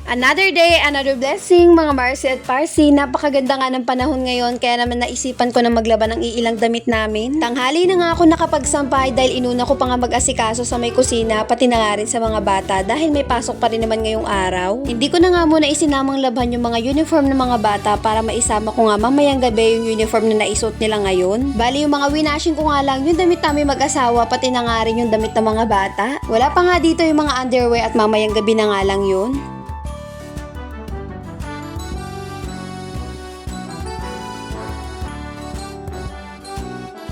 Another day, another blessing, mga Marcy at Parsi. Napakaganda nga ng panahon ngayon, kaya naman naisipan ko na maglaban ng iilang damit namin. Tanghali na nga ako nakapagsampay dahil inuna ko pa nga mag-asikaso sa may kusina, pati na nga rin sa mga bata dahil may pasok pa rin naman ngayong araw. Hindi ko na nga muna isinamang labhan yung mga uniform ng mga bata para maisama ko nga mamayang gabi yung uniform na naisuot nila ngayon. Bali yung mga winashing ko nga lang yung damit namin mag-asawa, pati na nga rin yung damit ng mga bata. Wala pa nga dito yung mga underwear at mamayang gabi na nga lang yun.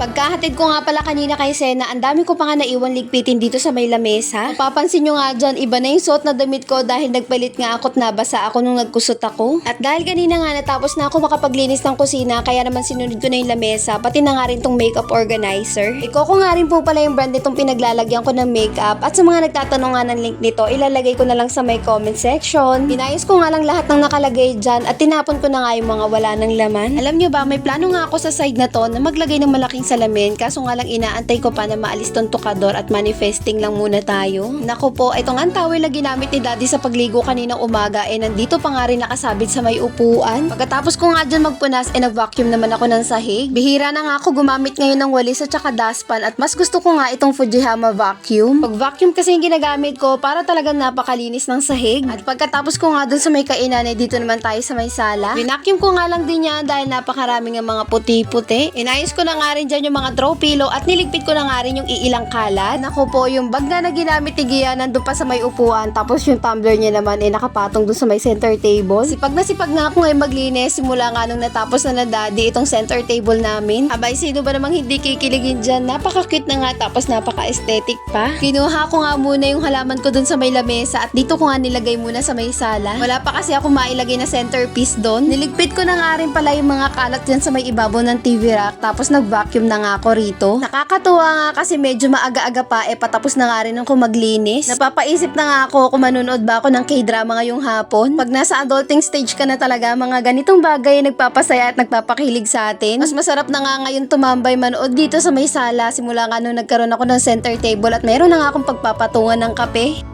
Pagkahatid ko nga pala kanina kay Sena, ang dami ko pa nga naiwan ligpitin dito sa may lamesa. Mapapansin nyo nga dyan, iba na yung suot na damit ko dahil nagpalit nga ako't nabasa ako nung nagkusot ako. At dahil kanina nga natapos na ako makapaglinis ng kusina, kaya naman sinunod ko na yung lamesa, pati na nga rin tong makeup organizer. Iko ko nga rin po pala yung brand nitong pinaglalagyan ko ng makeup. At sa mga nagtatanong nga ng link nito, ilalagay ko na lang sa may comment section. Pinayos ko nga lang lahat ng nakalagay dyan at tinapon ko na nga yung mga wala ng laman. Alam nyo ba, may plano nga ako sa side na to na maglagay ng malaking salamin, kaso nga lang inaantay ko pa na maalis tong tukador at manifesting lang muna tayo. Naku po, itong antawil na ginamit ni Daddy sa pagligo kaninang umaga nandito pa nga rin nakasabit sa may upuan. Pagkatapos ko nga dyan magpunas nag-vacuum naman ako ng sahig. Bihira na nga ako gumamit ngayon ng walis at saka dustpan at mas gusto ko nga itong Fujihama vacuum. Pag vacuum kasi yung ginagamit ko para talagang napakalinis ng sahig. At pagkatapos ko nga dun sa may kainan dito naman tayo sa may sala. Binacuum ko nga lang din yan dahil napakaraming ng mga puti-puti. Inayos ko na nga rin dyan yung mga throw pillow at niligpit ko na nga rin yung iilang kalat. Naku po, yung bag na ginamit ni Gia nandun pa sa may upuan, tapos yung tumbler niya naman nakapatong dun sa may center table. Sipag nga ako ngayon maglinis simula nga nung natapos na Daddy itong center table namin. Abay, sino ba namang hindi kikiligin dyan? Napaka-cute na nga tapos napaka-aesthetic pa. Kinuha ko nga muna yung halaman ko dun sa may lamesa at dito ko nga nilagay muna sa may sala. Wala pa kasi ako mailagay na centerpiece dun. Niligpit ko na nga rin pala yung mga kalat dyan sa may ibabaw ng TV rack, tapos nag-vacuum na nga ako rito. Nakakatuwa nga kasi medyo maaga-aga pa patapos na nga rin ako maglinis. Napapaisip na nga ako kung manunood ba ako ng K-drama ngayong hapon. Pag nasa adulting stage ka na talaga, mga ganitong bagay nagpapasaya at nagpapakilig sa atin. Mas masarap na nga ngayon tumambay manood dito sa may sala simula nga nung nagkaroon ako ng center table at meron na nga akong pagpapatungan ng kape.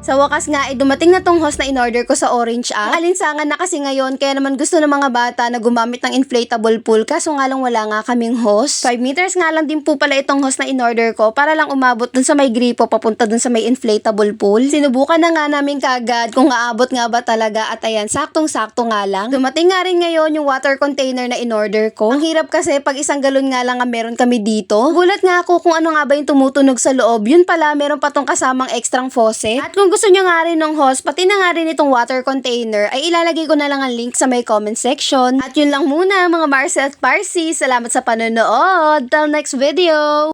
Sa wakas nga dumating na tong host na in-order ko sa Orange app. Alinsangan na kasi ngayon, kaya naman gusto ng mga bata na gumamit ng inflatable pool, kaso nga lang wala nga kaming host. 5 meters nga lang din po pala itong host na in-order ko para lang umabot dun sa may gripo papunta dun sa may inflatable pool. Sinubukan na nga namin kagad kung aabot nga ba talaga at ayan, saktong-sakto nga lang. Dumating nga rin ngayon yung water container na in-order ko. Ang hirap kasi pag isang galon nga lang ang meron kami dito. Gulat nga ako kung ano nga ba yung tumutunog sa loob. Yun pala, meron pa tong kasamang extrang faucet. At kung gusto nyo nga rin ng host, pati na nga rin itong water container, ay ilalagay ko na lang ang link sa may comment section. At yun lang muna mga Marcy at Parsi. Salamat sa panonood. Till next video!